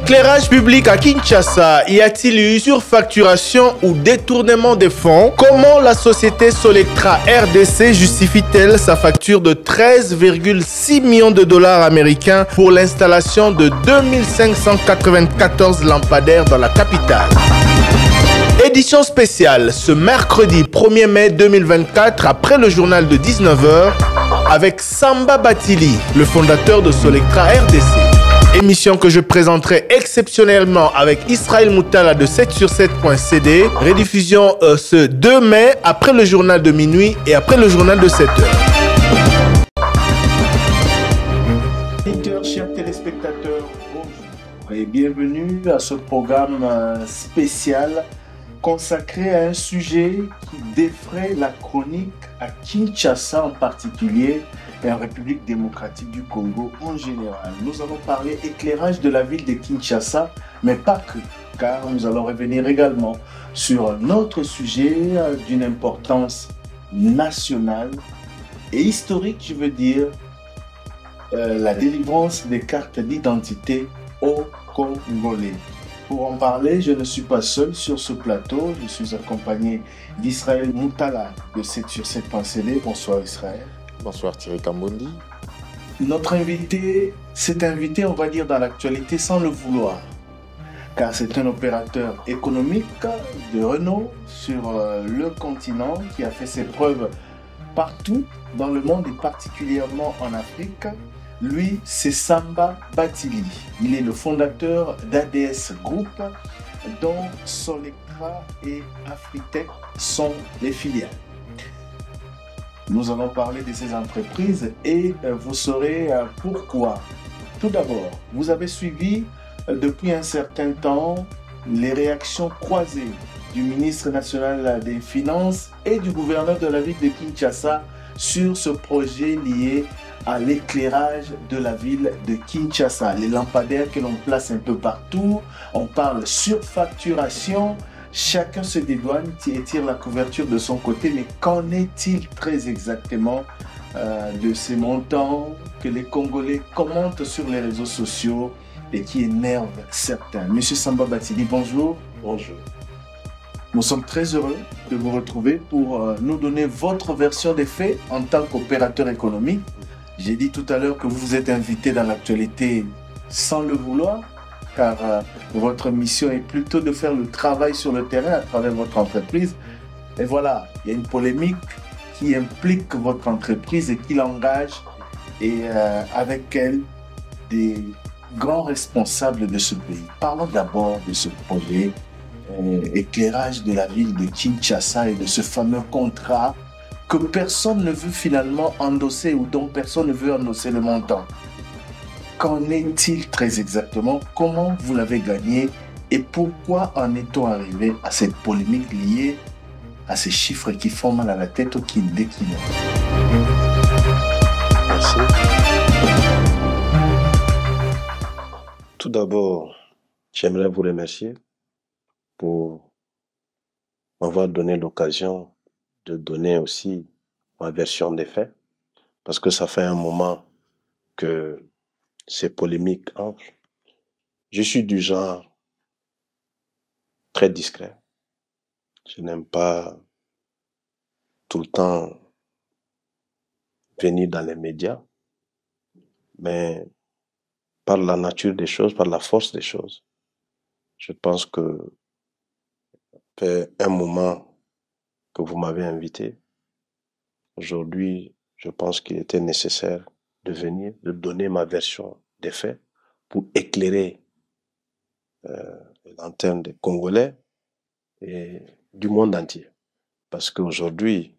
Éclairage public à Kinshasa, y a-t-il eu surfacturation ou détournement des fonds? Comment la société Solectra RDC justifie-t-elle sa facture de 13,6 millions de dollars américains pour l'installation de 2594 lampadaires dans la capitale? Édition spéciale ce mercredi 1er mai 2024 après le journal de 19h avec Samba Batili, le fondateur de Solectra RDC. Émission que je présenterai exceptionnellement avec Israël Moutala de 7sur7.cd. Rediffusion ce 2 mai après le journal de minuit et après le journal de 7h. Chers téléspectateurs, bonjour et bienvenue à ce programme spécial consacré à un sujet qui défraie la chronique à Kinshasa en particulier et en République démocratique du Congo en général. Nous allons parler éclairage de la ville de Kinshasa, mais pas que, car nous allons revenir également sur un autre sujet d'une importance nationale et historique, je veux dire, la délivrance des cartes d'identité aux Congolais. Pour en parler, je ne suis pas seul sur ce plateau, je suis accompagné d'Israël Moutala de 7sur7.cd. Bonsoir Israël. Bonsoir Thierry Kambondi. Notre invité s'est invité, on va dire, dans l'actualité sans le vouloir, car c'est un opérateur économique de renom sur le continent qui a fait ses preuves partout dans le monde et particulièrement en Afrique. Lui, c'est Samba Batili. Il est le fondateur d'ADS Group, dont Solectra et Afritech sont les filiales. Nous allons parler de ces entreprises et vous saurez pourquoi. Tout d'abord, vous avez suivi depuis un certain temps les réactions croisées du ministre national des Finances et du gouverneur de la ville de Kinshasa sur ce projet lié à l'éclairage de la ville de Kinshasa. Les lampadaires que l'on place un peu partout, on parle surfacturation, chacun se dédouane et tire la couverture de son côté, mais qu'en est-il très exactement de ces montants que les Congolais commentent sur les réseaux sociaux et qui énervent certains? Monsieur Samba Batili, bonjour. Bonjour. Nous sommes très heureux de vous retrouver pour nous donner votre version des faits en tant qu'opérateur économique. J'ai dit tout à l'heure que vous vous êtes invité dans l'actualité sans le vouloir, car votre mission est plutôt de faire le travail sur le terrain à travers votre entreprise. Et voilà, il y a une polémique qui implique votre entreprise et qui l'engage, et avec elle, des grands responsables de ce pays. Parlons d'abord de ce projet éclairage de la ville de Kinshasa et de ce fameux contrat que personne ne veut finalement endosser ou dont personne ne veut endosser le montant. Qu'en est-il très exactement? Comment vous l'avez gagné? Et pourquoi en est-on arrivé à cette polémique liée à ces chiffres qui font mal à la tête ou qui déclinent? Merci. Tout d'abord, j'aimerais vous remercier pour m'avoir donné l'occasion de donner aussi ma version des faits, parce que ça fait un moment que ces polémiques entrent. Je suis du genre très discret. Je n'aime pas tout le temps venir dans les médias, mais par la nature des choses, par la force des choses, je pense que fait un moment que vous m'avez invité. Aujourd'hui, je pense qu'il était nécessaire de venir, de donner ma version des faits pour éclairer les lanternes des Congolais et du monde entier. Parce qu'aujourd'hui,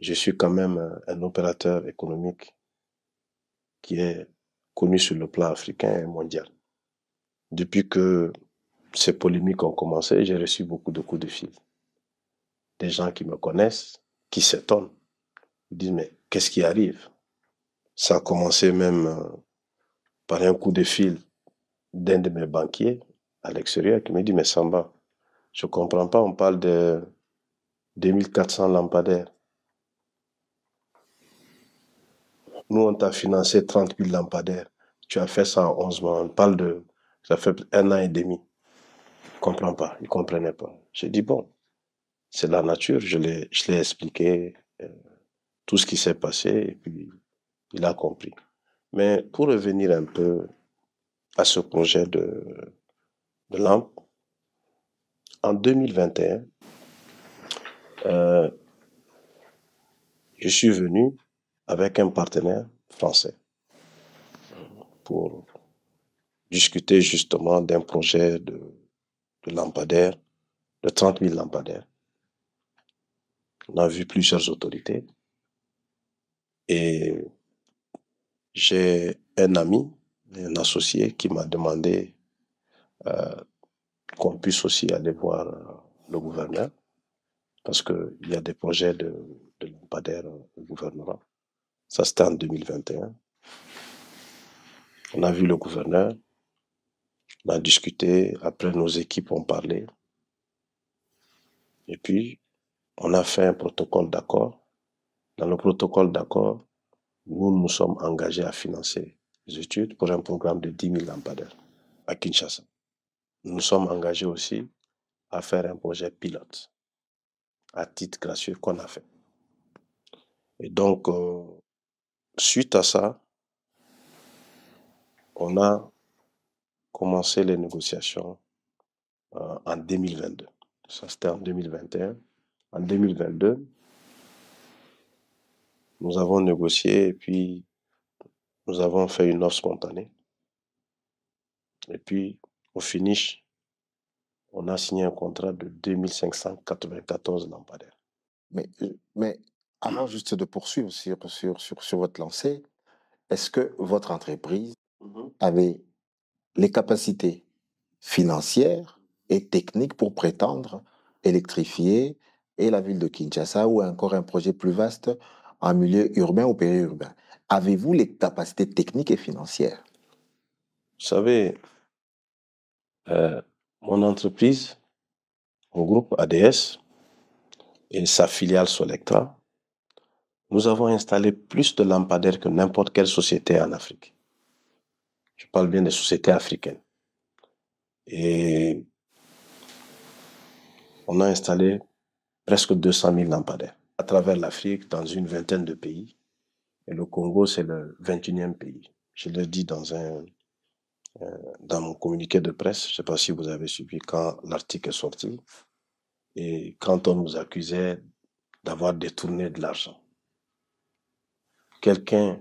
je suis quand même un opérateur économique qui est connu sur le plan africain et mondial. Depuis que ces polémiques ont commencé, j'ai reçu beaucoup de coups de fil. Des gens qui me connaissent, qui s'étonnent. Ils disent, mais qu'est-ce qui arrive? Ça a commencé même par un coup de fil d'un de mes banquiers à l'extérieur qui me dit, mais Samba, je comprends pas, on parle de 2400 lampadaires. Nous, on t'a financé 30 000 lampadaires. Tu as fait ça en 11 mois. On parle de Ça fait 1 an et demi. Il ne comprend pas, il ne comprenait pas. J'ai dit, bon, c'est la nature, je l'ai expliqué tout ce qui s'est passé et puis il a compris. Mais pour revenir un peu à ce projet de lampe, en 2021, je suis venu avec un partenaire français pour discuter justement d'un projet de lampadaires, de 30 000 lampadaires. On a vu plusieurs autorités et j'ai un ami, un associé qui m'a demandé qu'on puisse aussi aller voir le gouverneur parce qu'il y a des projets de lampadaires au gouvernement. Ça, c'était en 2021. On a vu le gouverneur, on a discuté, après nos équipes ont parlé. Et puis, on a fait un protocole d'accord. Dans le protocole d'accord, nous sommes engagés à financer les études pour un programme de 10 000 lampadaires à Kinshasa. Nous sommes engagés aussi à faire un projet pilote à titre gracieux qu'on a fait. Et donc, suite à ça, on a commencé les négociations en 2022. Ça, c'était en 2021. En 2022, nous avons négocié et puis nous avons fait une offre spontanée. Et puis, au finish, on a signé un contrat de 2594 lampadaires. Mais avant juste de poursuivre sur votre lancée, est-ce que votre entreprise avait les capacités financières et techniques pour prétendre électrifier et la ville de Kinshasa ou encore un projet plus vaste en milieu urbain ou périurbain? Avez-vous les capacités techniques et financières? Vous savez, mon entreprise, mon groupe ADS et sa filiale Solectra, nous avons installé plus de lampadaires que n'importe quelle société en Afrique. Je parle bien des sociétés africaines. Et on a installé presque 200 000 lampadaires à travers l'Afrique, dans une vingtaine de pays. Et le Congo, c'est le 21e pays. Je le dis dans mon communiqué de presse, je ne sais pas si vous avez suivi quand l'article est sorti, et quand on nous accusait d'avoir détourné de l'argent. Quelqu'un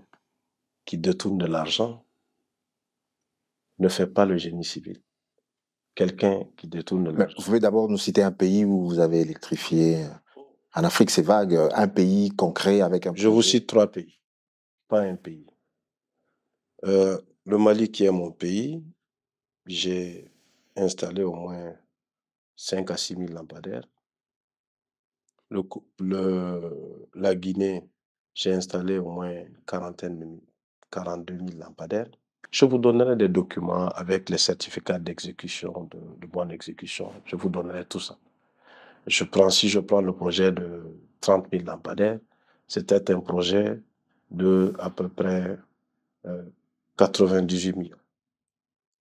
qui détourne de l'argent ne fait pas le génie civil. Quelqu'un qui détourne de l'argent. Vous pouvez d'abord nous citer un pays où vous avez électrifié. En Afrique, c'est vague. Un pays concret avec un projet. Je vous cite 3 pays, pas un pays. Le Mali, qui est mon pays, j'ai installé au moins 5 à 6 000 lampadaires. La Guinée, j'ai installé au moins 42 000 lampadaires. Je vous donnerai des documents avec les certificats d'exécution, de bonne exécution. Je vous donnerai tout ça. Si je prends le projet de 30 000 lampadaires, c'était un projet de à peu près 98 millions.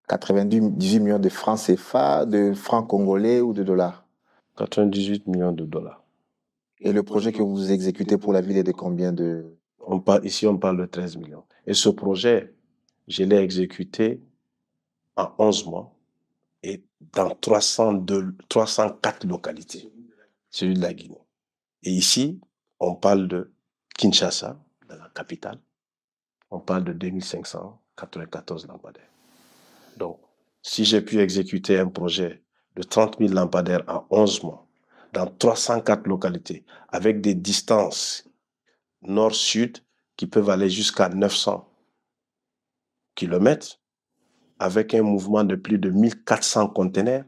98 millions de francs CFA, de francs congolais ou de dollars? 98 millions de dollars. Et le projet que vous exécutez pour la ville est de combien de... Ici, on parle de 13 millions. Et ce projet, je l'ai exécuté en 11 mois et dans 304 localités, celui de la Guinée. Et ici, on parle de Kinshasa, de la capitale. On parle de 2594 lampadaires. Donc, si j'ai pu exécuter un projet de 30 000 lampadaires en 11 mois, dans 304 localités, avec des distances nord-sud qui peuvent aller jusqu'à 900 km, avec un mouvement de plus de 1400 conteneurs,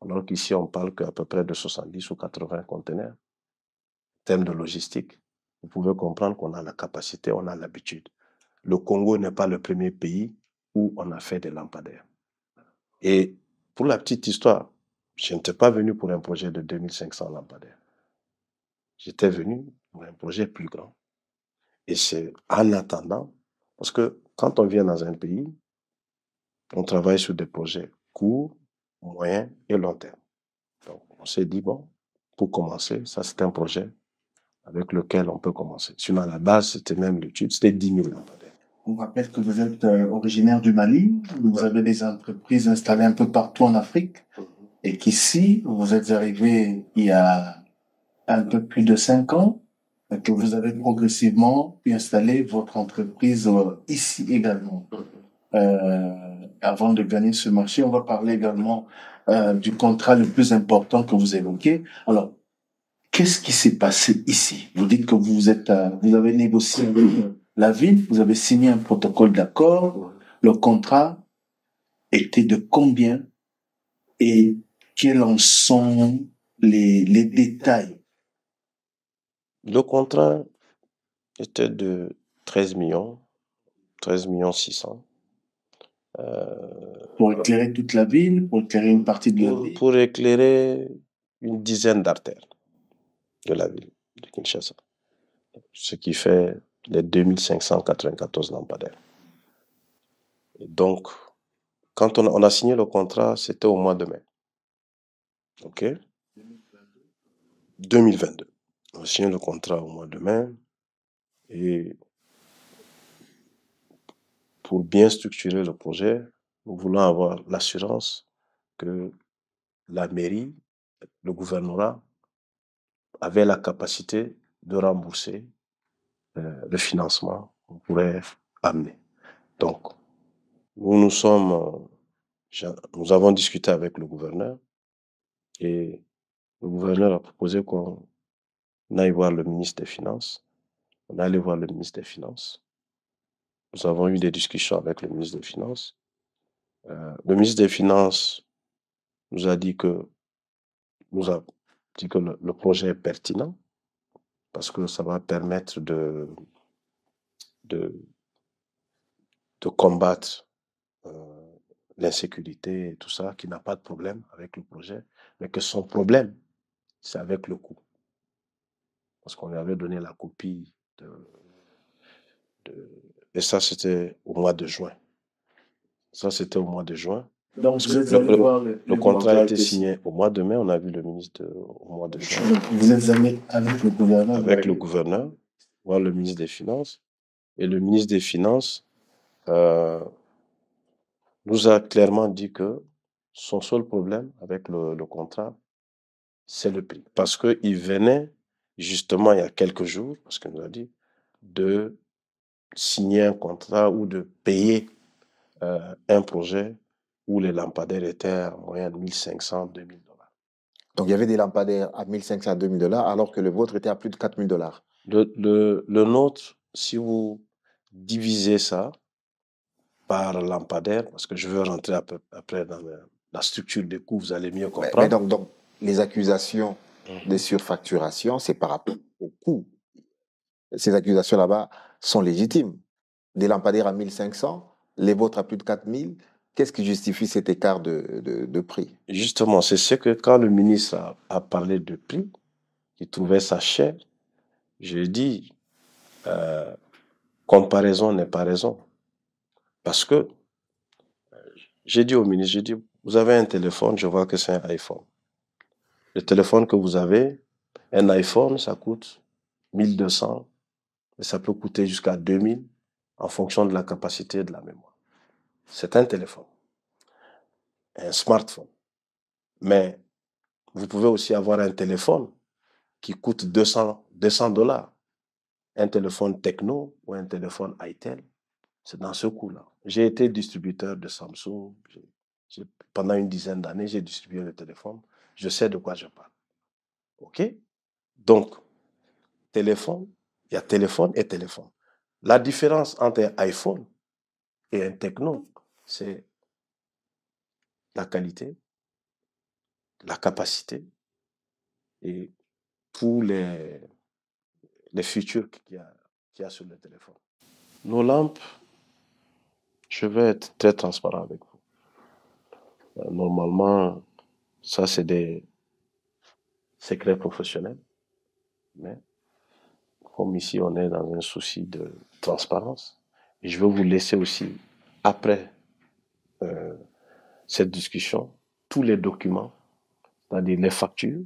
alors qu'ici on parle qu'à peu près de 70 ou 80 conteneurs. En termes de logistique, vous pouvez comprendre qu'on a la capacité, on a l'habitude. Le Congo n'est pas le premier pays où on a fait des lampadaires. Et pour la petite histoire, je n'étais pas venu pour un projet de 2500 lampadaires. J'étais venu pour un projet plus grand. Et c'est en attendant, parce que quand on vient dans un pays, on travaille sur des projets courts, moyens et long terme. Donc, on s'est dit, bon, pour commencer, ça c'est un projet avec lequel on peut commencer. Sinon, à la base, c'était même l'étude, c'était 10 000 lampadaires. On rappelle que vous êtes originaire du Mali, vous avez des entreprises installées un peu partout en Afrique, et qu'ici, vous êtes arrivé il y a un peu plus de 5 ans, et que vous avez progressivement pu installer votre entreprise ici également. Avant de gagner ce marché, on va parler également du contrat le plus important que vous évoquez. Alors, qu'est-ce qui s'est passé ici? Vous dites que vous avez négocié avec la ville, vous avez signé un protocole d'accord, le contrat était de combien et quels en sont les détails? Le contrat était de 13 millions 600. Pour éclairer toute la ville, pour éclairer une partie de la ville? Pour éclairer une dizaine d'artères de la ville de Kinshasa, ce qui fait les 2594 lampadaires. Et donc, quand on a signé le contrat, c'était au mois de mai. OK? 2022. On a signé le contrat au mois de mai et pour bien structurer le projet, nous voulons avoir l'assurance que la mairie, le gouvernorat avait la capacité de rembourser le financement qu'on pourrait amener. Donc, nous avons discuté avec le gouverneur et le gouverneur a proposé qu'on aille voir le ministre des Finances. On est allé voir le ministre des Finances. Nous avons eu des discussions avec le ministre des Finances. Le ministre des Finances nous a dit que le projet est pertinent parce que ça va permettre de combattre l'insécurité et tout ça, qui n'a pas de problème avec le projet, mais que son problème, c'est avec le coût. Parce qu'on lui avait donné la copie et ça, c'était au mois de juin. Donc, vous êtes allé voir le contrat a été signé au mois de mai, on a vu le ministre au mois de juin. Vous êtes allé avec le gouverneur? Avec le gouverneur, voir le ministre des Finances. Et le ministre des Finances nous a clairement dit que son seul problème avec le contrat, c'est le prix. Parce qu'il venait, justement, il y a quelques jours, parce qu'il nous a dit, de signer un contrat ou de payer un projet où les lampadaires étaient en moyenne 1500, 2000 $. Donc, il y avait des lampadaires à 1500 à 2000 $, alors que le vôtre était à plus de 4000 $. Le nôtre, si vous divisez ça par lampadaire, parce que je veux rentrer après dans la structure des coûts, vous allez mieux comprendre. Mais donc, les accusations de surfacturation, c'est par rapport au coût. Ces accusations là-bas sont légitimes. Des lampadaires à 1500, les vôtres à plus de 4000, qu'est-ce qui justifie cet écart de prix? Justement, c'est ce que quand le ministre a parlé de prix, il trouvait ça cher, je dis, comparaison n'est pas raison. Parce que j'ai dit au ministre, vous avez un téléphone, je vois que c'est un iPhone. Le téléphone que vous avez, un iPhone, ça coûte 1200, et ça peut coûter jusqu'à 2000 en fonction de la capacité de la mémoire. C'est un téléphone, un smartphone. Mais vous pouvez aussi avoir un téléphone qui coûte 200 $. Un téléphone Techno ou un téléphone Itel, c'est dans ce coût-là. J'ai été distributeur de Samsung. Pendant une dizaine d'années, j'ai distribué le téléphone. Je sais de quoi je parle. OK? Donc, téléphone, il y a téléphone et téléphone. La différence entre un iPhone et un Techno, c'est la qualité, la capacité et tous les features qu'il y a sur le téléphone. Nos lampes, je vais être très transparent avec vous. Normalement, ça, c'est des secrets professionnels. Mais comme ici, on est dans un souci de transparence, et je vais vous laisser aussi, après cette discussion, tous les documents, c'est-à-dire les factures,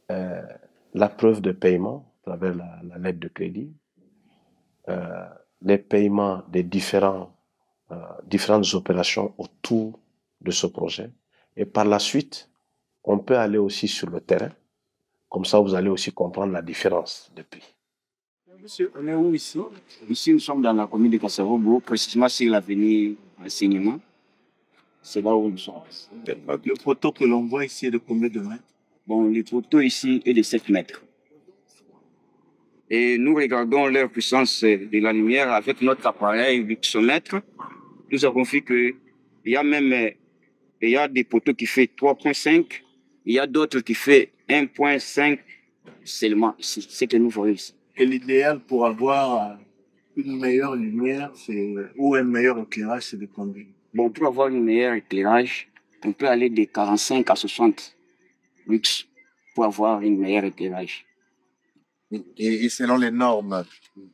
la preuve de paiement à travers la lettre de crédit, les paiements des différentes opérations autour de ce projet. Et par la suite, on peut aller aussi sur le terrain. Comme ça, vous allez aussi comprendre la différence de prix. Monsieur, on est où ici? Ici, nous sommes dans la commune de Kasavubu, précisément sur l'avenue Enseignement. C'est là où nous sommes. Le poteau que l'on voit ici est de combien de mètres? Bon, le poteau ici est de 7 mètres. Et nous regardons leur puissance de la lumière avec notre appareil luxomètre. Nous avons vu qu'il y a même il y a des poteaux qui font 3,5, il y a d'autres qui font 1,5 seulement. C'est ce que nous voyons ici. Et l'idéal pour avoir une meilleure lumière ou un meilleur éclairage, c'est de combien? Bon, pour avoir un meilleur éclairage, on peut aller de 45 à 60 lux pour avoir un meilleur éclairage. Et selon les normes,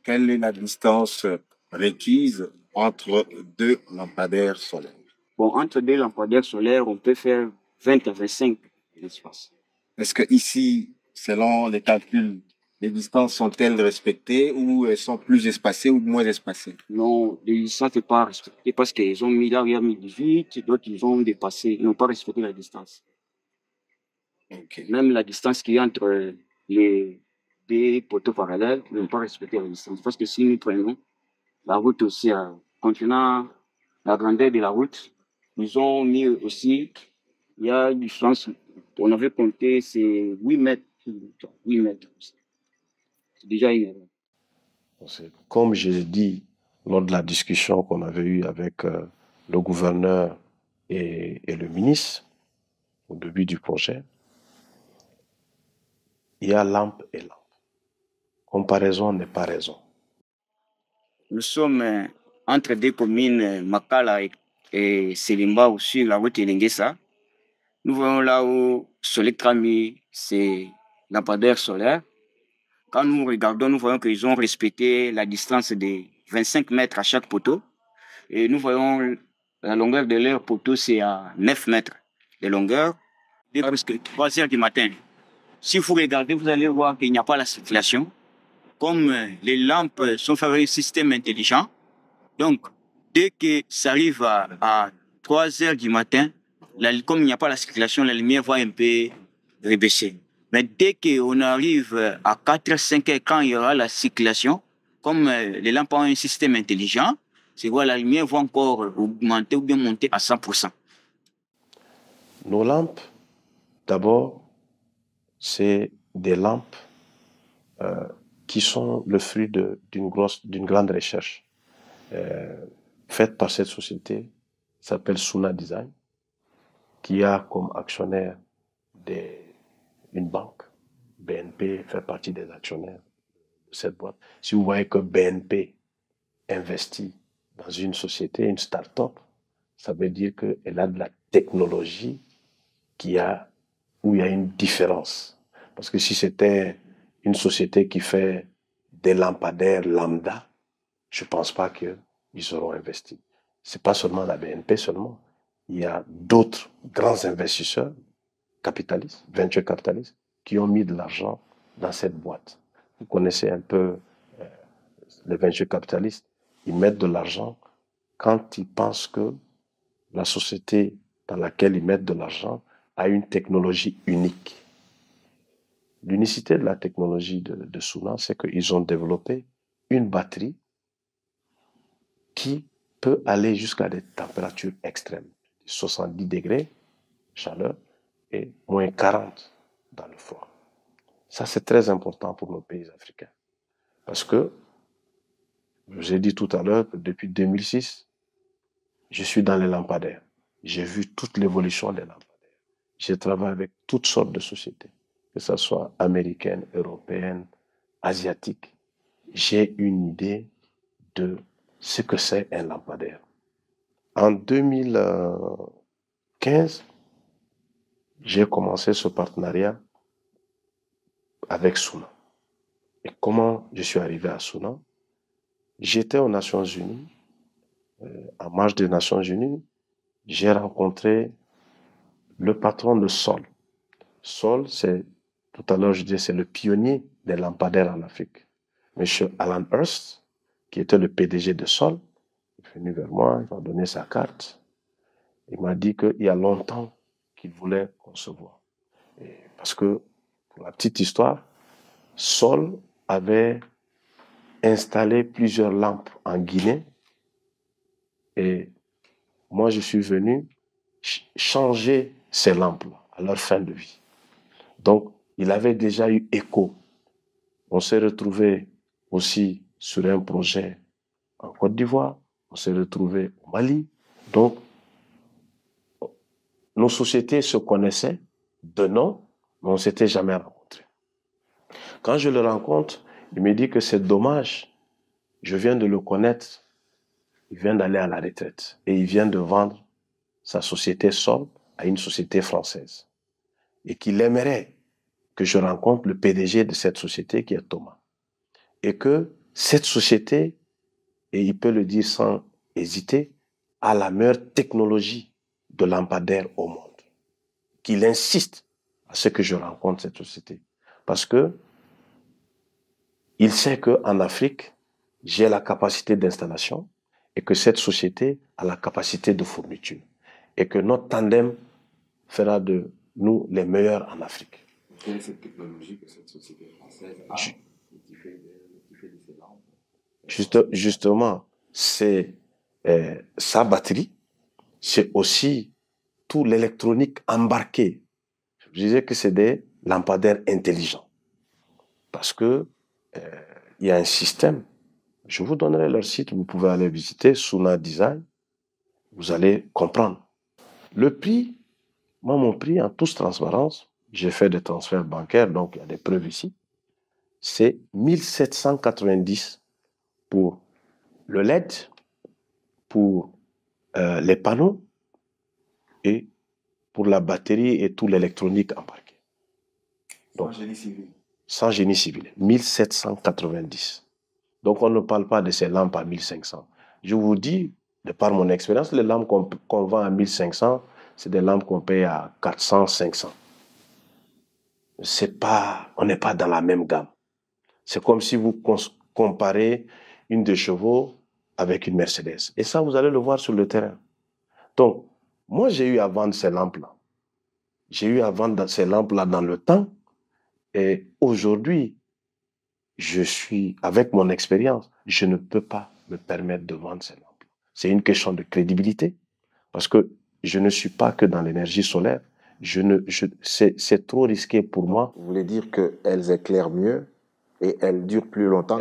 quelle est la distance requise entre deux lampadaires solaires? Bon, entre deux lampadaires solaires, on peut faire 20 à 25 d'espace. Est-ce que ici, selon les calculs, les distances sont-elles respectées ou elles sont plus espacées ou moins espacées? Non, les distances ne sont pas respectées parce qu'ils ont mis là, il y a mis 18, d'autres ils ont dépassé, ils n'ont pas respecté la distance. Okay. Même la distance qu'il y a entre les deux poteaux parallèles, ils n'ont pas respecté la distance. Parce que si nous prenons la route aussi, contenant la grandeur de la route, ils ont mis aussi, il y a une distance, on avait compté, c'est 8 mètres. 8 mètres. C'est déjà une erreur. Comme je l'ai dit lors de la discussion qu'on avait eue avec le gouverneur et le ministre au début du projet, il y a lampe et lampe. Comparaison n'est pas raison. Nous sommes entre deux communes, Makala et Selimba, sur la route Elengesa. Nous voyons là où Soletrami, c'est lampadaire solaire. Quand nous regardons, nous voyons qu'ils ont respecté la distance de 25 mètres à chaque poteau. Et nous voyons la longueur de leur poteau, c'est à 9 mètres de longueur. Dès presque 3 heures du matin. Si vous regardez, vous allez voir qu'il n'y a pas la circulation. Comme les lampes sont faites avec un système intelligent, donc dès que ça arrive à 3 heures du matin, comme il n'y a pas la circulation, la lumière va un peu rebaisser. Mais dès qu'on arrive à 4 5 heures, quand il y aura la circulation, comme les lampes ont un système intelligent, c'est quoi, la lumière va encore augmenter ou bien monter à 100%. Nos lampes, d'abord, c'est des lampes qui sont le fruit d'une grande recherche faite par cette société, qui s'appelle Suna Design, qui a comme actionnaire une banque. BNP fait partie des actionnaires de cette boîte. Si vous voyez que BNP investit dans une société, une start-up, ça veut dire qu'elle a de la technologie où il y a une différence. Parce que si c'était une société qui fait des lampadaires lambda, je ne pense pas qu'ils auront investi. Ce n'est pas seulement la BNP seulement. Il y a d'autres grands investisseurs capitalistes, venture capitalistes, qui ont mis de l'argent dans cette boîte. Vous connaissez un peu les venture capitalistes. Ils mettent de l'argent quand ils pensent que la société dans laquelle ils mettent de l'argent a une technologie unique. L'unicité de la technologie de Suna, c'est qu'ils ont développé une batterie qui peut aller jusqu'à des températures extrêmes, 70 degrés chaleur et moins 40 dans le froid. Ça, c'est très important pour nos pays africains. Parce que, je vous ai dit tout à l'heure que depuis 2006, je suis dans les lampadaires. J'ai vu toute l'évolution des lampadaires. J'ai travaillé avec toutes sortes de sociétés, que ce soit américaines, européennes, asiatiques. J'ai une idée de ce que c'est un lampadaire. En 2015, j'ai commencé ce partenariat avec Suna. Et comment je suis arrivé à Suna? J'étais aux Nations Unies, en marge des Nations Unies, j'ai rencontré le patron de Sol. Sol, c'est, tout à l'heure je disais, c'est le pionnier des lampadaires en Afrique. Monsieur Alan Hurst, qui était le PDG de Sol, est venu vers moi, il m'a donné sa carte. Il m'a dit qu'il y a longtemps qu'il voulait qu'on se voit. Parce que, pour la petite histoire, Sol avait installé plusieurs lampes en Guinée et moi je suis venu changer ces lampes-là à leur fin de vie. Donc, il avait déjà eu écho. On s'est retrouvé aussi sur un projet en Côte d'Ivoire, on s'est retrouvé au Mali. Donc, nos sociétés se connaissaient de nom, mais on ne s'était jamais rencontrés. Quand je le rencontre, il me dit que c'est dommage, je viens de le connaître, il vient d'aller à la retraite et il vient de vendre sa société Sol à une société française et qu'il aimerait que je rencontre le PDG de cette société qui est Thomas et que cette société, et il peut le dire sans hésiter, a la meilleure technologie de lampadaire au monde. Qu'il insiste à ce que je rencontre cette société. Parce que il sait qu'en Afrique, j'ai la capacité d'installation et que cette société a la capacité de fourniture. Et que notre tandem fera de nous les meilleurs en Afrique. Quelle est cette technologie que cette société française a qui fait de ces lampes? Justement, c'est sa batterie, c'est aussi tout l'électronique embarqué. Je disais que c'est des lampadaires intelligents. Parce que il y a un système. Je vous donnerai leur site, vous pouvez aller visiter, Suna Design. Vous allez comprendre. Le prix, moi, mon prix, en toute transparence, j'ai fait des transferts bancaires, donc il y a des preuves ici, c'est 1790 pour le LED, pour les panneaux et pour la batterie et tout l'électronique embarqué. Donc, sans génie civil. Sans génie civil, 1790. Donc on ne parle pas de ces lampes à 1500. Je vous dis, de par mon expérience, les lampes qu'on vend à 1500, c'est des lampes qu'on paye à 400, 500. On n'est pas dans la même gamme. C'est comme si vous comparez une de chevaux avec une Mercedes. Et ça, vous allez le voir sur le terrain. Donc, moi, j'ai eu à vendre ces lampes-là. J'ai eu à vendre ces lampes-là dans le temps. Et aujourd'hui, avec mon expérience, je ne peux pas me permettre de vendre ces lampes. C'est une question de crédibilité. Parce que je ne suis pas que dans l'énergie solaire. C'est trop risqué pour moi. Vous voulez dire qu'elles éclairent mieux et elles durent plus longtemps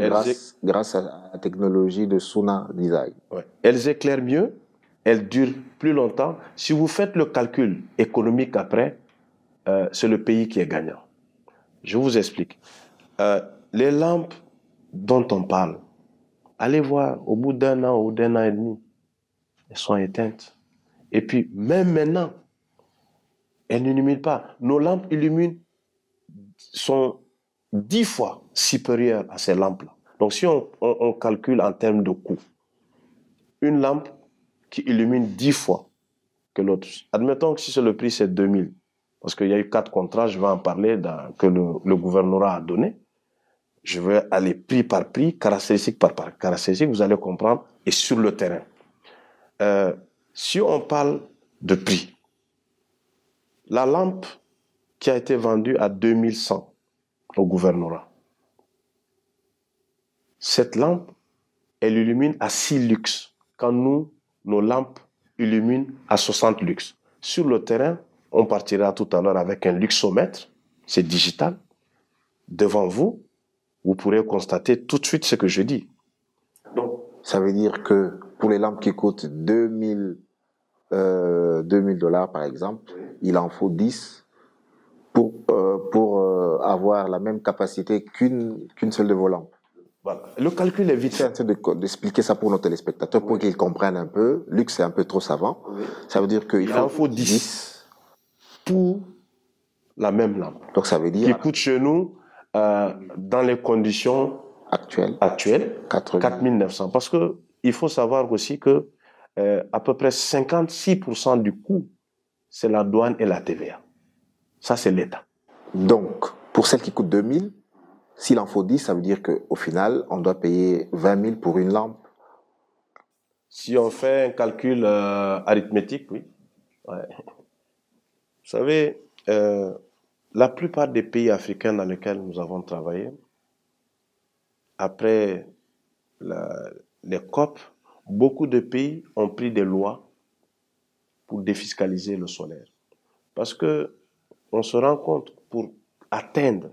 grâce à la technologie de Suna Design. Ouais. Elles éclairent mieux, elles durent plus longtemps. Si vous faites le calcul économique après, c'est le pays qui est gagnant. Je vous explique. Les lampes dont on parle, allez voir, au bout d'un an ou d'un an et demi, elles sont éteintes. Et puis, même maintenant, elles n'illuminent pas. Nos lampes sont 10 fois supérieures à ces lampes-là. Donc, si on calcule en termes de coût, une lampe qui illumine 10 fois que l'autre, admettons que si le prix c'est 2000, parce qu'il y a eu 4 contrats, je vais en parler, que le gouvernorat a donné. Je vais aller prix par prix, caractéristique par caractéristique, vous allez comprendre, et sur le terrain. Si on parle de prix, la lampe qui a été vendue à 2100 au gouvernorat, cette lampe, elle illumine à 6 lux, quand nos lampes illuminent à 60 lux. Sur le terrain, on partira tout à l'heure avec un luxomètre, c'est digital. Devant vous, vous pourrez constater tout de suite ce que je dis. Donc, ça veut dire que pour les lampes qui coûtent 2000 $, par exemple, il en faut 10 pour avoir la même capacité qu'une seule de vos lampes. Voilà. Le calcul est vite fait. D'expliquer ça pour nos téléspectateurs, pour qu'ils comprennent un peu. Luxe, c'est un peu trop savant. Ça veut dire qu'il en faut 10 pour la même lampe. Donc ça veut dire... Qui coûte chez nous, dans les conditions actuelles 4 900. Parce qu'il faut savoir aussi que à peu près 56% du coût, c'est la douane et la TVA. Ça, c'est l'État. Donc, pour celle qui coûte 2000, s'il en faut 10, ça veut dire qu'au final, on doit payer 20 000 pour une lampe. Si on fait un calcul arithmétique, oui. Ouais. Vous savez, la plupart des pays africains dans lesquels nous avons travaillé, après les COP, beaucoup de pays ont pris des lois pour défiscaliser le solaire. Parce que on se rend compte, pour atteindre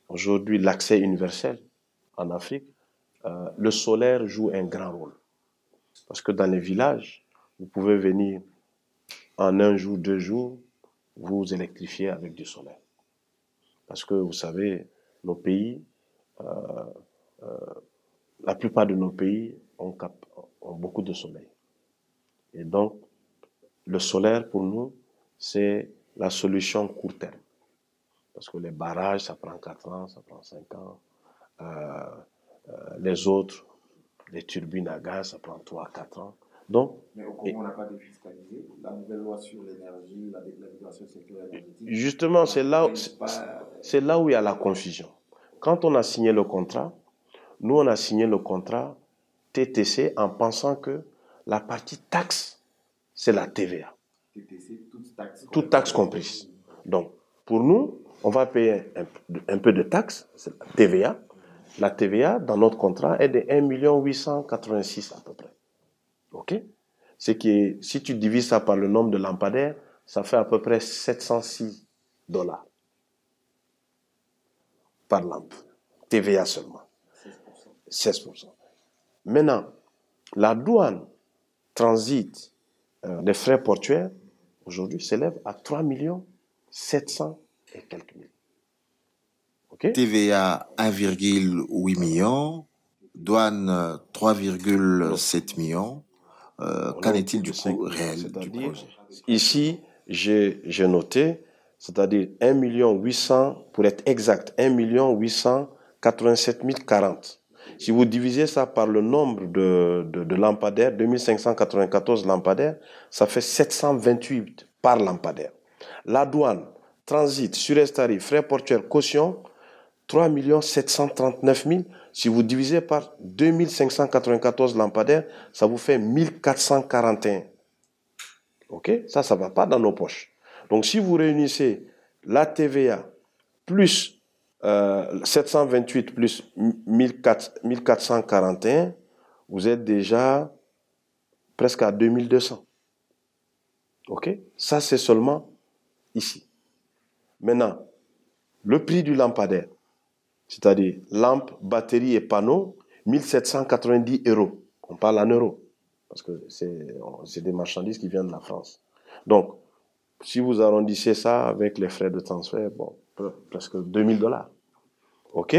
aujourd'hui l'accès universel en Afrique, le solaire joue un grand rôle. Parce que dans les villages, vous pouvez venir en 1 jour, 2 jours, vous électrifier avec du solaire. Parce que vous savez, nos pays, la plupart de nos pays ont beaucoup de soleil. Et donc, le solaire, pour nous, c'est la solution court terme. Parce que les barrages, ça prend 4 ans, ça prend 5 ans. Les autres, les turbines à gaz, ça prend 3-4 ans. Donc, mais au Congo, on n'a pas défiscalisé. La nouvelle loi sur l'énergie, la déclaration secteur énergétique. Justement, c'est là où il y a la confusion. Quand on a signé le contrat, nous, on a signé le contrat TTC en pensant que la partie taxe, c'est la TVA. TTC, toute taxe comprise. Donc, pour nous, on va payer un peu de taxes, c'est la TVA. La TVA, dans notre contrat, est de 1 886 000 à peu près. OK? C'est que si tu divises ça par le nombre de lampadaires, ça fait à peu près $706 par lampe. TVA seulement. 16%. Maintenant, la douane, transit, les frais portuaires, aujourd'hui, s'élèvent à 3 700 et quelques mille. Okay? TVA 1,8 million, douane 3,7 millions. Qu'en est-il du coût réel du projet? Ici, j'ai noté, c'est-à-dire 1 800 000, pour être exact, 1 887 040. Si vous divisez ça par le nombre de lampadaires, 2594 lampadaires, ça fait 728 par lampadaire. La douane, transit, surestarie, frais portuaires, caution, 3 739 000. Si vous divisez par 2594 lampadaires, ça vous fait 1441. OK? Ça ne va pas dans nos poches. Donc, si vous réunissez la TVA plus 728 plus 1441, vous êtes déjà presque à 2200. OK? Ça, c'est seulement ici. Maintenant, le prix du lampadaire, c'est-à-dire lampe, batterie et panneau, 1790 €. On parle en euros, parce que c'est des marchandises qui viennent de la France. Donc, si vous arrondissez ça avec les frais de transfert, bon, presque $2000. OK?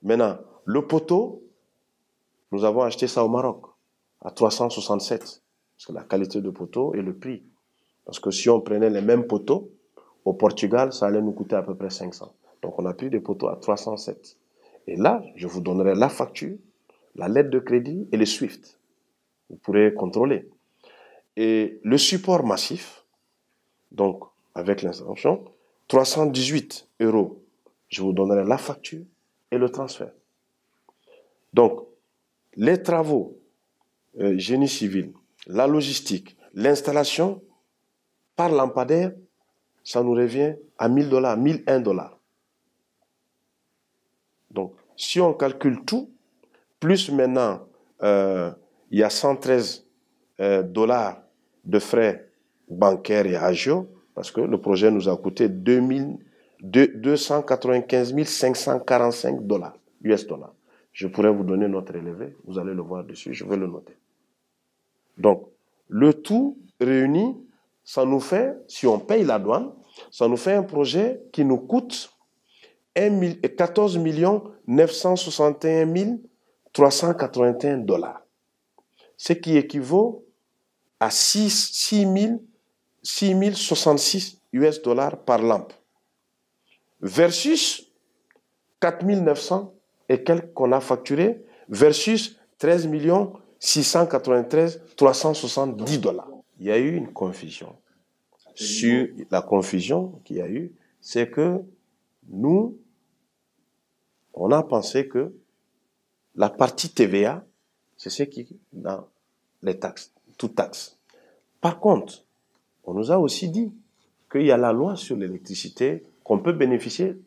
Maintenant, le poteau, nous avons acheté ça au Maroc, à 367. Parce que la qualité de poteau et le prix. Parce que si on prenait les mêmes poteaux, au Portugal, ça allait nous coûter à peu près 500. Donc, on a pris des poteaux à 307. Et là, je vous donnerai la facture, la lettre de crédit et le SWIFT. Vous pourrez contrôler. Et le support massif, donc avec l'installation, 318 €. Je vous donnerai la facture et le transfert. Donc, les travaux, génie civil, la logistique, l'installation, par lampadaire, ça nous revient à $1000, $1001. Donc, si on calcule tout, plus maintenant, il y a 113 $ de frais bancaires et agio, parce que le projet nous a coûté 295 545 US dollars. Je pourrais vous donner notre élevé, vous allez le voir dessus, je vais le noter. Donc, le tout réuni, ça nous fait, si on paye la douane, ça nous fait un projet qui nous coûte 14 961 381 $. Ce qui équivaut à 6066 US dollars par lampe. Versus 4 900 et quelques qu'on a facturé, versus 13 693 370 dollars. Il y a eu une confusion. Sur la confusion qu'il y a eu, c'est que nous, on a pensé que la partie TVA, c'est ce qui est dans les taxes, toutes taxes. Par contre, on nous a aussi dit qu'il y a la loi sur l'électricité, qu'on peut bénéficier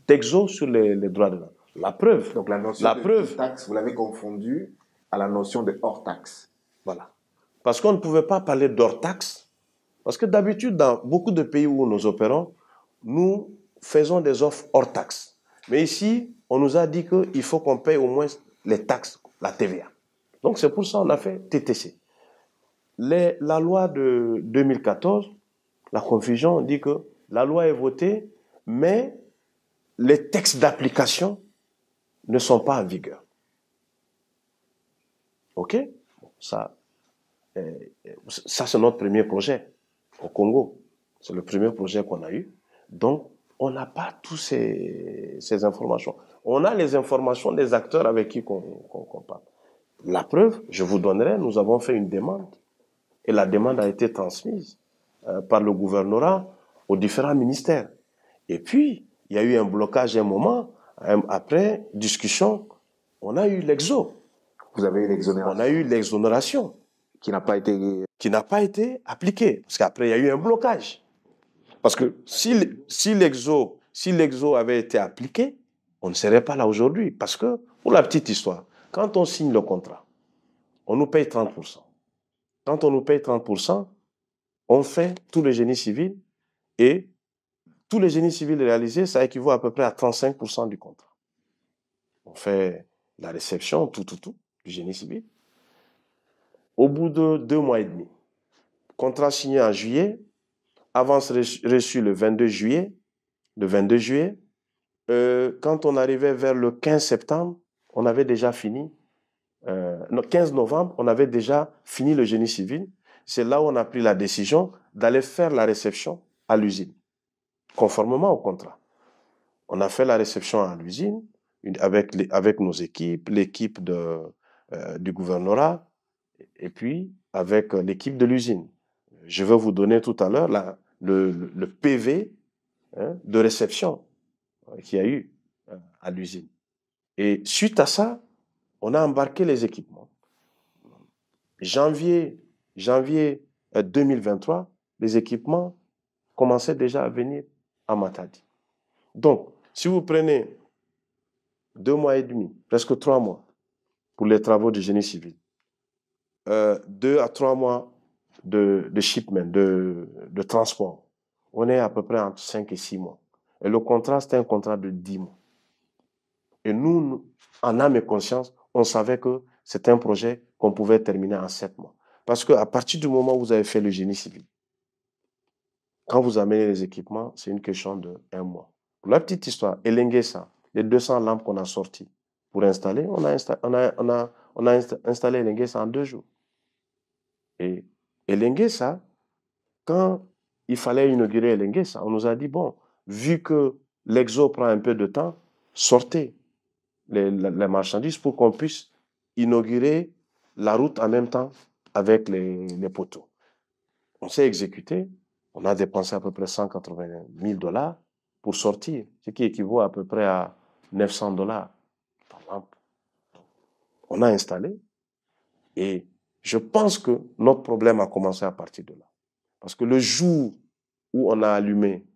d'exo sur les droits de l'homme. La preuve. Donc la notion de taxe, vous l'avez confondue à la notion de hors taxe. Voilà. Parce qu'on ne pouvait pas parler d'hors taxe, parce que d'habitude, dans beaucoup de pays où nous opérons, nous faisons des offres hors taxe. Mais ici, on nous a dit qu'il faut qu'on paye au moins les taxes, la TVA. Donc c'est pour ça qu'on a fait TTC. La loi de 2014, la confusion, dit que la loi est votée, mais les textes d'application ne sont pas en vigueur. OK? Ça c'est notre premier projet au Congo. C'est le premier projet qu'on a eu. Donc, on n'a pas toutes ces informations. On a les informations des acteurs avec qui on parle. La preuve, je vous donnerai, nous avons fait une demande et la demande a été transmise par le gouvernorat aux différents ministères. Et puis, il y a eu un blocage à un moment. Après discussion, on a eu l'exo. Vous avez eu l'exonération. On a eu l'exonération. Qui n'a pas été appliquée. Parce qu'après, il y a eu un blocage. Parce que si l'exo avait été appliqué, on ne serait pas là aujourd'hui. Parce que, pour la petite histoire, quand on signe le contrat, on nous paye 30%. Quand on nous paye 30%, on fait tout le génie civil et tout le génie civil réalisé, ça équivaut à peu près à 35% du contrat. On fait la réception, tout, du génie civil. Au bout de 2 mois et demi, contrat signé en juillet, avance reçue le 22 juillet. Quand on arrivait vers le 15 septembre, on avait déjà fini. Le 15 novembre, on avait déjà fini le génie civil. C'est là où on a pris la décision d'aller faire la réception à l'usine, conformément au contrat. On a fait la réception à l'usine avec nos équipes, l'équipe du gouvernorat, et puis avec l'équipe de l'usine. Je vais vous donner tout à l'heure le PV de réception qu'il y a eu à l'usine. Et suite à ça, on a embarqué les équipements. Janvier 2023, les équipements commençaient déjà à venir à Matadi. Donc, si vous prenez 2 mois et demi, presque 3 mois, pour les travaux de génie civil, 2 à 3 mois de shipment, de transport, on est à peu près entre 5 et 6 mois. Et le contrat, c'était un contrat de 10 mois. Et nous, en âme et conscience, on savait que c'était un projet qu'on pouvait terminer en 7 mois. Parce qu'à partir du moment où vous avez fait le génie civil, quand vous amenez les équipements, c'est une question de 1 mois. Pour la petite histoire, Elenguesa, les 200 lampes qu'on a sorties pour installer, on a installé Elenguesa en 2 jours. Et Elenguesa, quand il fallait inaugurer Elenguesa, on nous a dit, bon, vu que l'exo prend un peu de temps, sortez les marchandises pour qu'on puisse inaugurer la route en même temps avec les poteaux. On s'est exécuté, on a dépensé à peu près 180 000 $ pour sortir, ce qui équivaut à peu près à 900 $ par lampe. On a installé et je pense que notre problème a commencé à partir de là. Parce que le jour où on a allumé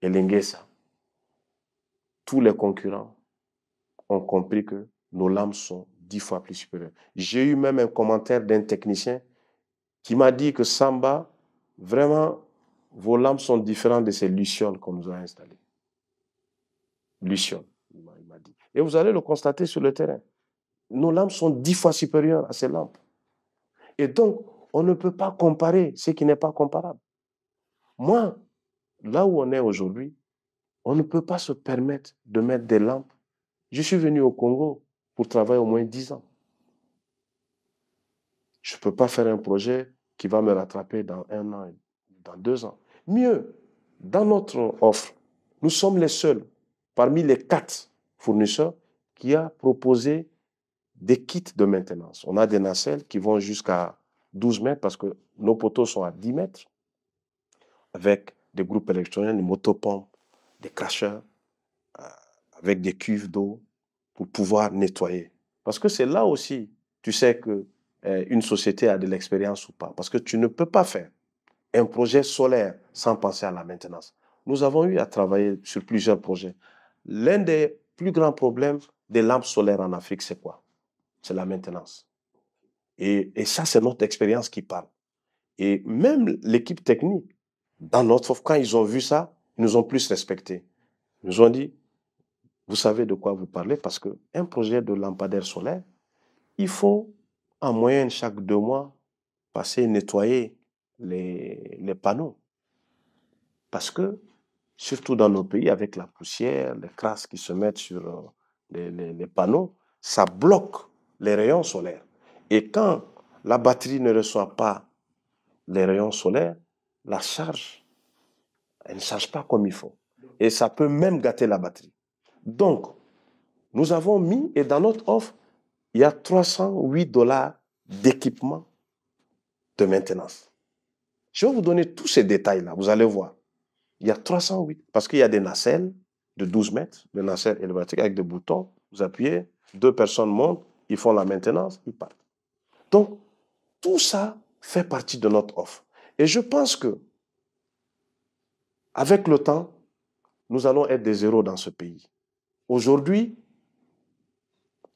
Elenguesa, tous les concurrents ont compris que nos lampes sont 10 fois plus supérieures. J'ai eu même un commentaire d'un technicien qui m'a dit que Samba, vraiment, vos lampes sont différentes de ces lucioles qu'on nous a installées. Lucioles, il m'a dit. Et vous allez le constater sur le terrain. Nos lampes sont 10 fois supérieures à ces lampes. Et donc, on ne peut pas comparer ce qui n'est pas comparable. Moi, là où on est aujourd'hui, on ne peut pas se permettre de mettre des lampes. Je suis venu au Congo pour travailler au moins 10 ans. Je ne peux pas faire un projet qui va me rattraper dans 1 an, dans 2 ans. Mieux, dans notre offre, nous sommes les seuls, parmi les 4 fournisseurs, qui a proposé des kits de maintenance. On a des nacelles qui vont jusqu'à 12 mètres parce que nos poteaux sont à 10 mètres avec des groupes électrogènes, des motopompes, des cracheurs, avec des cuves d'eau pour pouvoir nettoyer. Parce que c'est là aussi, tu sais que une société a de l'expérience ou pas. Parce que tu ne peux pas faire un projet solaire sans penser à la maintenance. Nous avons eu à travailler sur plusieurs projets. L'un des plus grands problèmes des lampes solaires en Afrique, c'est quoi? C'est la maintenance. Et ça, c'est notre expérience qui parle. Et même l'équipe technique, dans notre offre, quand ils ont vu ça, ils nous ont plus respectés. Ils nous ont dit, vous savez de quoi vous parlez, parce qu'un projet de lampadaire solaire, il faut en moyenne chaque 2 mois passer nettoyer les panneaux. Parce que, surtout dans nos pays, avec la poussière, les crasses qui se mettent sur les panneaux, ça bloque les rayons solaires. Et quand la batterie ne reçoit pas les rayons solaires, la charge, elle ne charge pas comme il faut. Et ça peut même gâter la batterie. Donc, nous avons mis, et dans notre offre, il y a 308 $ d'équipement de maintenance. Je vais vous donner tous ces détails-là, vous allez voir. Il y a 308, parce qu'il y a des nacelles de 12 mètres, des nacelles élévatriques avec des boutons. Vous appuyez, 2 personnes montent, ils font la maintenance, ils partent. Donc, tout ça fait partie de notre offre. Et je pense que, avec le temps, nous allons être des héros dans ce pays. Aujourd'hui,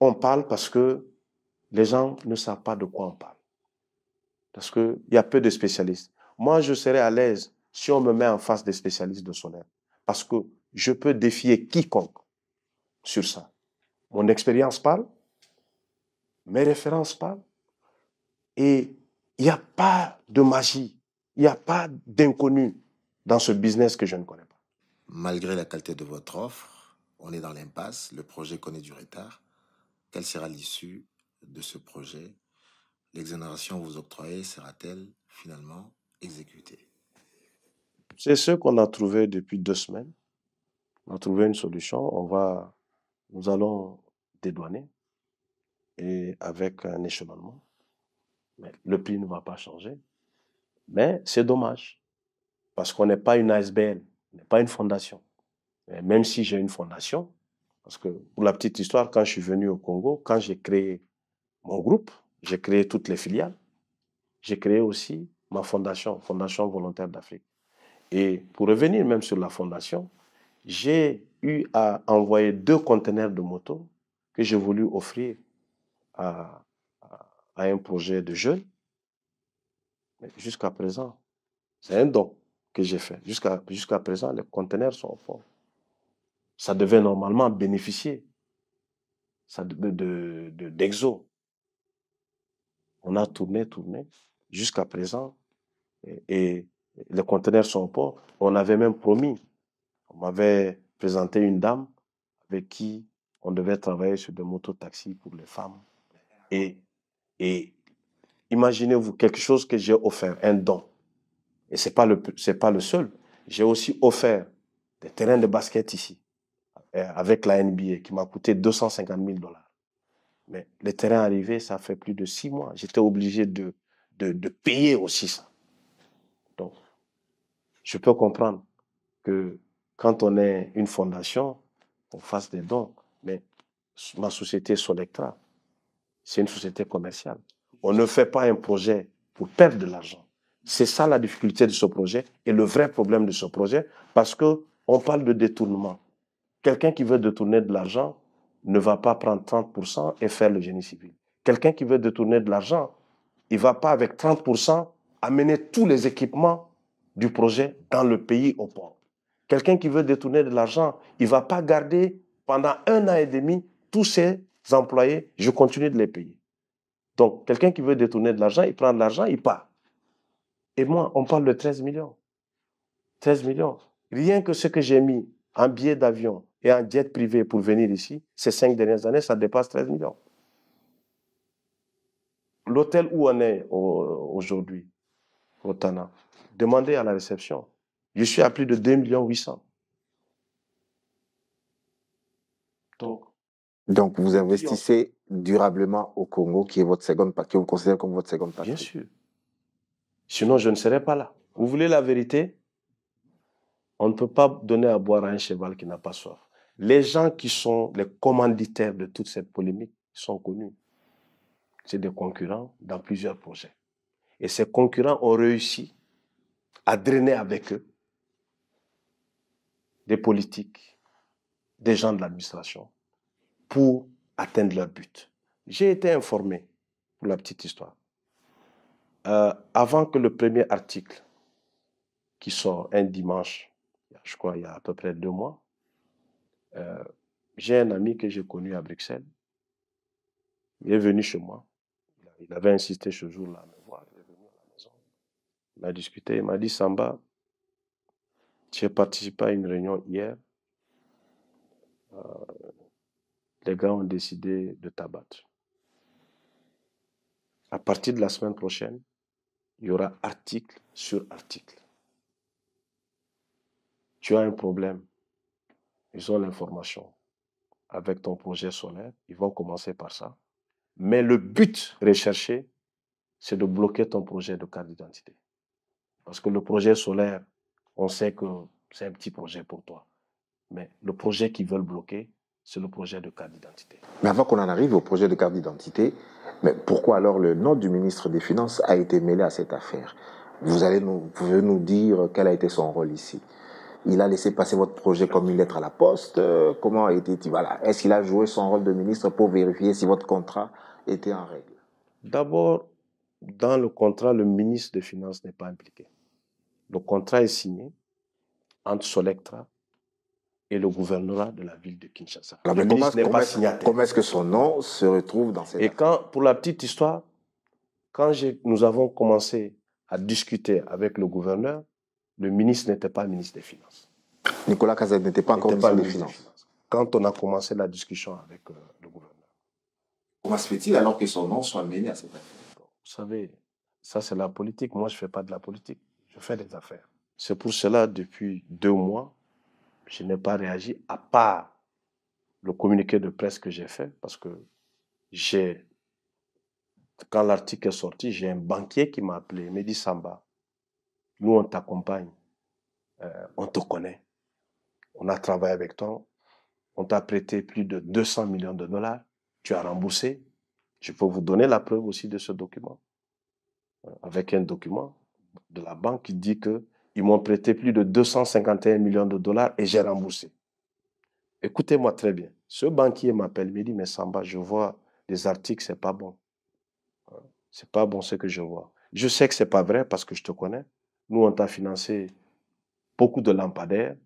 on parle parce que les gens ne savent pas de quoi on parle. Parce qu'il y a peu de spécialistes. Moi, je serais à l'aise si on me met en face des spécialistes de solaire. Parce que je peux défier quiconque sur ça. Mon expérience parle, mes références parlent, et il n'y a pas de magie, il n'y a pas d'inconnu dans ce business que je ne connais pas. Malgré la qualité de votre offre, on est dans l'impasse, le projet connaît du retard. Quelle sera l'issue de ce projet? L'exonération vous octroyée sera-t-elle finalement exécutée? C'est ce qu'on a trouvé depuis 2 semaines. On a trouvé une solution. Nous allons dédouaner et avec un échelonnement. Mais le prix ne va pas changer. Mais c'est dommage. Parce qu'on n'est pas une ASBL, on n'est pas une fondation. Et même si j'ai une fondation, parce que pour la petite histoire, quand je suis venu au Congo, quand j'ai créé mon groupe, j'ai créé toutes les filiales, j'ai créé aussi ma fondation, Fondation Volontaire d'Afrique. Et pour revenir même sur la fondation, j'ai eu à envoyer 2 conteneurs de motos que j'ai voulu offrir à un projet de jeunes. Mais jusqu'à présent, c'est un don que j'ai fait. Jusqu'à présent, les conteneurs sont au fond. Ça devait normalement bénéficier d'Exo. On a tourné, jusqu'à présent, et les conteneurs sont au port. On avait même promis, on m'avait présenté une dame avec qui on devait travailler sur des mototaxis pour les femmes. Et imaginez-vous quelque chose que j'ai offert, un don. Et c'est pas le seul. J'ai aussi offert des terrains de basket ici, avec la NBA, qui m'a coûté 250 000 $. Mais les terrains arrivés, ça fait plus de 6 mois. J'étais obligé de payer aussi ça. Donc, je peux comprendre que quand on est une fondation, on fasse des dons. Mais ma société Solectra, c'est une société commerciale. On ne fait pas un projet pour perdre de l'argent. C'est ça la difficulté de ce projet et le vrai problème de ce projet, parce qu'on parle de détournement. Quelqu'un qui veut détourner de l'argent ne va pas prendre 30% et faire le génie civil. Quelqu'un qui veut détourner de l'argent, il ne va pas avec 30% amener tous les équipements du projet dans le pays au port. Quelqu'un qui veut détourner de l'argent, il ne va pas garder pendant 1 an et demi tous ses employés, je continue de les payer. Donc, quelqu'un qui veut détourner de l'argent, il prend de l'argent, il part. Et moi, on parle de 13 millions. 13 millions. Rien que ce que j'ai mis en billet d'avion et en jet privé pour venir ici, ces 5 dernières années, ça dépasse 13 millions. L'hôtel où on est aujourd'hui, au Tana, demandez à la réception. Je suis à plus de 2 800 000. Donc, vous investissez durablement au Congo, qui est votre seconde, que vous considérez comme votre seconde patrie? Bien sûr. Sinon, je ne serais pas là. Vous voulez la vérité? On ne peut pas donner à boire à un cheval qui n'a pas soif. Les gens qui sont les commanditaires de toute cette polémique sont connus. C'est des concurrents dans plusieurs projets. Et ces concurrents ont réussi à drainer avec eux des politiques, des gens de l'administration, pour atteindre leur but. J'ai été informé, pour la petite histoire, avant que le premier article qui sort un dimanche, je crois il y a à peu près 2 mois, j'ai un ami que j'ai connu à Bruxelles. Il est venu chez moi. Il avait insisté ce jour-là à me voir. Il est venu à la maison. On a discuté. Il m'a dit, Samba, j'ai participé à une réunion hier. Les gars ont décidé de t'abattre. À partir de la semaine prochaine, il y aura article sur article. Tu as un problème. Ils ont l'information. Avec ton projet solaire, ils vont commencer par ça. Mais le but recherché, c'est de bloquer ton projet de carte d'identité. Parce que le projet solaire, on sait que c'est un petit projet pour toi. Mais le projet qu'ils veulent bloquer, c'est le projet de carte d'identité. Mais avant qu'on en arrive au projet de carte d'identité, mais pourquoi alors le nom du ministre des Finances a été mêlé à cette affaire? Vous pouvez nous dire quel a été son rôle ici? Il a laissé passer votre projet comme une lettre à la poste? Comment a été, voilà, est-ce qu'il a joué son rôle de ministre pour vérifier si votre contrat était en règle? D'abord, dans le contrat, le ministre des Finances n'est pas impliqué. Le contrat est signé entre Solectra et le gouvernorat de la ville de Kinshasa. Alors, le ministre n'est pas signataire. Comment est-ce que son nom se retrouve dans cette affaire? Pour la petite histoire, quand nous avons commencé à discuter avec le gouverneur, le ministre n'était pas ministre des Finances. Nicolas Cazet n'était pas encore ministre des Finances. Quand on a commencé la discussion avec le gouverneur. Comment se fait-il alors que son nom soit mêlé à cette affaire? Vous savez, ça c'est la politique. Moi, je ne fais pas de la politique. Je fais des affaires. C'est pour cela, depuis 2 mois, je n'ai pas réagi, à part le communiqué de presse que j'ai fait, parce que quand l'article est sorti, j'ai un banquier qui m'a appelé, il m'a dit, Samba, nous on t'accompagne, on te connaît, on a travaillé avec toi, on t'a prêté plus de 200 millions de dollars, tu as remboursé, je peux vous donner la preuve aussi de ce document, avec un document de la banque qui dit qu'ils m'ont prêté plus de 251 millions de dollars et j'ai remboursé. Écoutez-moi très bien. Ce banquier m'appelle, me dit, mais Samba, je vois les articles, c'est pas bon. C'est pas bon ce que je vois. Je sais que c'est pas vrai parce que je te connais. Nous, on t'a financé beaucoup de lampadaires.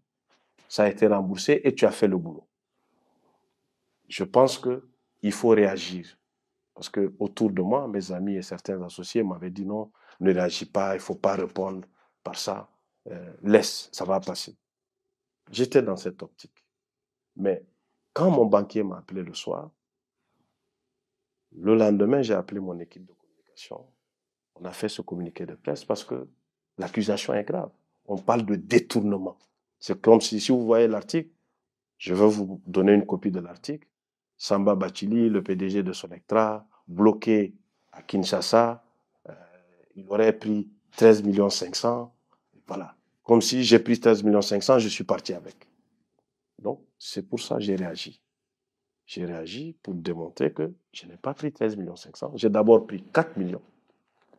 Ça a été remboursé et tu as fait le boulot. Je pense qu'il faut réagir. Parce que autour de moi, mes amis et certains associés m'avaient dit non, ne réagis pas, il ne faut pas répondre par ça. Laisse, ça va passer. J'étais dans cette optique. Mais quand mon banquier m'a appelé le soir, le lendemain, j'ai appelé mon équipe de communication. On a fait ce communiqué de presse parce que l'accusation est grave. On parle de détournement. C'est comme si vous voyez l'article, je vais vous donner une copie de l'article. Samba Bachili, le PDG de Solectra, bloqué à Kinshasa, il aurait pris 13 500 000. Voilà. Comme si j'ai pris 13 500 000, je suis parti avec. Donc, c'est pour ça que j'ai réagi. J'ai réagi pour démontrer que je n'ai pas pris 13 500 000. J'ai d'abord pris 4 millions,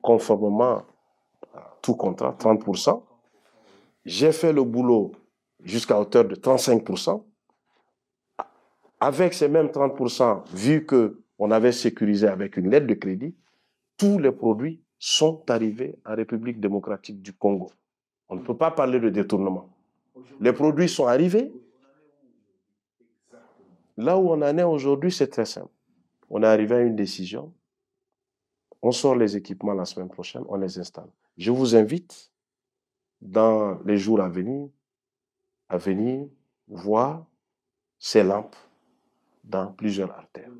conformément à tout contrat, 30%. J'ai fait le boulot jusqu'à hauteur de 35%. Avec ces mêmes 30%, vu qu'on avait sécurisé avec une lettre de crédit, tous les produits sont arrivés en République démocratique du Congo. On ne peut pas parler de détournement. Les produits sont arrivés. Là où on en est aujourd'hui, c'est très simple. On est arrivé à une décision. On sort les équipements la semaine prochaine, on les installe. Je vous invite, dans les jours à venir voir ces lampes dans plusieurs artères.